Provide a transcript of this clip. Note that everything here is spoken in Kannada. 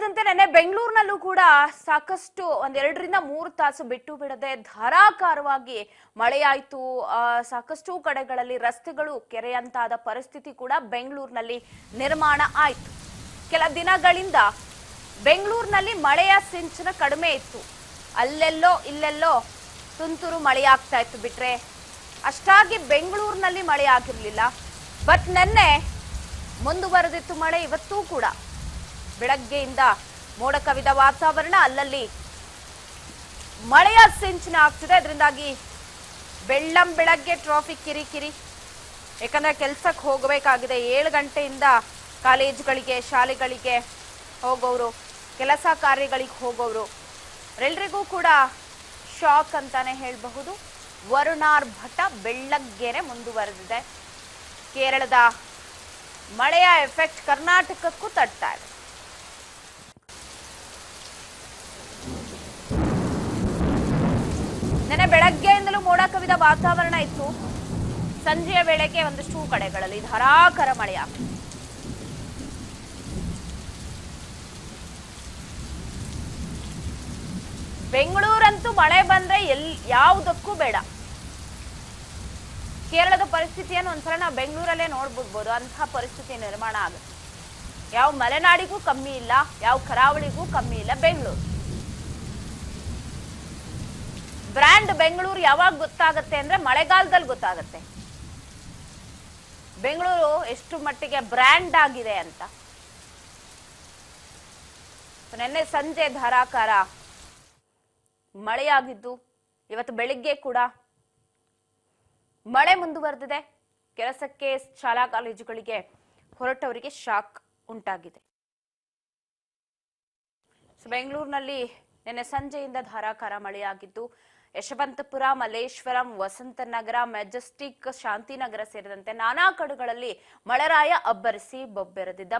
ಸೇರಿದಂತೆ ನೆನ್ನೆ ಬೆಂಗಳೂರಿನಲ್ಲೂ ಕೂಡ ಸಾಕಷ್ಟು ಒಂದೆರಡರಿಂದ 3 ತಾಸು ಬಿಟ್ಟು ಬಿಡದೆ ಧಾರಾಕಾರವಾಗಿ ಮಳೆಯಾಯಿತು. ಸಾಕಷ್ಟು ಕಡೆಗಳಲ್ಲಿ ರಸ್ತೆಗಳು ಕೆರೆಯಂತಾದ ಪರಿಸ್ಥಿತಿ ಕೂಡ ಬೆಂಗಳೂರಿನಲ್ಲಿ ನಿರ್ಮಾಣ ಆಯಿತು. ಕೆಲ ದಿನಗಳಿಂದ ಬೆಂಗಳೂರಿನಲ್ಲಿ ಮಳೆಯ ಸಿಂಚನ ಕಡಿಮೆ ಇತ್ತು. ಅಲ್ಲೆಲ್ಲೋ ಇಲ್ಲೆಲ್ಲೋ ತುಂತುರು ಮಳೆಯಾಗ್ತಾ ಇತ್ತು ಬಿಟ್ರೆ ಅಷ್ಟಾಗಿ ಬೆಂಗಳೂರಿನಲ್ಲಿ ಮಳೆ ಆಗಿರಲಿಲ್ಲ. ಬಟ್ ನೆನ್ನೆ ಮುಂದುವರೆದಿತ್ತು ಮಳೆ. ಇವತ್ತೂ ಕೂಡ ಬೆಳಗ್ಗೆಯಿಂದ ಮೋಡ ಕವಿದ ವಾತಾವರಣ, ಅಲ್ಲಲ್ಲಿ ಮಳೆಯ ಸಿಂಚನ ಆಗ್ತಿದೆ. ಅದರಿಂದಾಗಿ ಬೆಳಗ್ಗೆ ಟ್ರಾಫಿಕ್ ಕಿರಿಕಿರಿ. ಯಾಕಂದ್ರೆ ಕೆಲ್ಸಕ್ಕೆ ಹೋಗಬೇಕಾಗಿದೆ. 7 ಗಂಟೆಯಿಂದ ಕಾಲೇಜುಗಳಿಗೆ ಶಾಲೆಗಳಿಗೆ ಹೋಗೋರು, ಕೆಲಸ ಕಾರ್ಯಗಳಿಗೆ ಹೋಗೋರು ಎಲ್ಲರಿಗೂ ಕೂಡ ಶಾಕ್ ಅಂತಾನೆ ಹೇಳಬಹುದು. ವರುಣಾರ್ಭಟ ಬೆಳ್ಳಗ್ಗೆನೆ ಮುಂದುವರೆದಿದೆ. ಕೇರಳದ ಮಳೆಯ ಎಫೆಕ್ಟ್ ಕರ್ನಾಟಕಕ್ಕೂ ತಟ್ತಾ ಇದೆ. ನೆನ್ನೆ ಬೆಳಗ್ಗೆಯಿಂದಲೂ ಮೋಡ ಕವಿದ ವಾತಾವರಣ ಇತ್ತು. ಸಂಜೆಯ ವೇಳೆಗೆ ಒಂದಷ್ಟು ಕಡೆಗಳಲ್ಲಿ ಧಾರಾಕಾರ ಮಳೆಯಾಗಿದೆ. ಬೆಂಗಳೂರಂತೂ ಮಳೆ ಬಂದ್ರೆ ಯಾವುದಕ್ಕೂ ಬೇಡ. ಕೇರಳದ ಪರಿಸ್ಥಿತಿಯನ್ನು ಒಂದ್ಸಲ ನಾವು ಬೆಂಗಳೂರಲ್ಲೇ ನೋಡ್ಬಿಡ್ಬೋದು. ಅಂತಹ ಪರಿಸ್ಥಿತಿ ನಿರ್ಮಾಣ ಆಗುತ್ತೆ. ಯಾವ ಮಲೆನಾಡಿಗೂ ಕಮ್ಮಿ ಇಲ್ಲ, ಯಾವ ಕರಾವಳಿಗೂ ಕಮ್ಮಿ ಇಲ್ಲ ಬೆಂಗಳೂರು. ಬ್ರ್ಯಾಂಡ್ ಬೆಂಗಳೂರು ಯಾವಾಗ ಗೊತ್ತಾಗತ್ತೆ ಅಂದ್ರೆ ಮಳೆಗಾಲದಲ್ಲಿ ಗೊತ್ತಾಗತ್ತೆ ಬೆಂಗಳೂರು ಎಷ್ಟು ಮಟ್ಟಿಗೆ ಬ್ರ್ಯಾಂಡ್ ಆಗಿದೆ ಅಂತ. ನಿನ್ನೆ ಸಂಜೆ ಧಾರಾಕಾರ ಮಳೆಯಾಗಿದ್ದು ಇವತ್ತು ಬೆಳಿಗ್ಗೆ ಕೂಡ ಮಳೆ ಮುಂದುವರೆದಿದೆ. ಕೆಲಸಕ್ಕೆ ಶಾಲಾ ಕಾಲೇಜುಗಳಿಗೆ ಹೊರಟವರಿಗೆ ಶಾಕ್ ಉಂಟಾಗಿದೆ. ಬೆಂಗಳೂರಿನಲ್ಲಿ ನಿನ್ನೆ ಸಂಜೆಯಿಂದ ಧಾರಾಕಾರ ಮಳೆಯಾಗಿದ್ದು ಯಶವಂತಪುರ, ಮಲ್ಲೇಶ್ವರಂ, ವಸಂತನಗರ, ಮೆಜೆಸ್ಟಿಕ್, ಶಾಂತಿನಗರ ಸೇರಿದಂತೆ ನಾನಾ ಕಡೆಗಳಲ್ಲಿ ಮಳೆರಾಯ ಅಬ್ಬರಿಸಿ ಬೊಬ್ಬೆರೆದಿದ್ದ.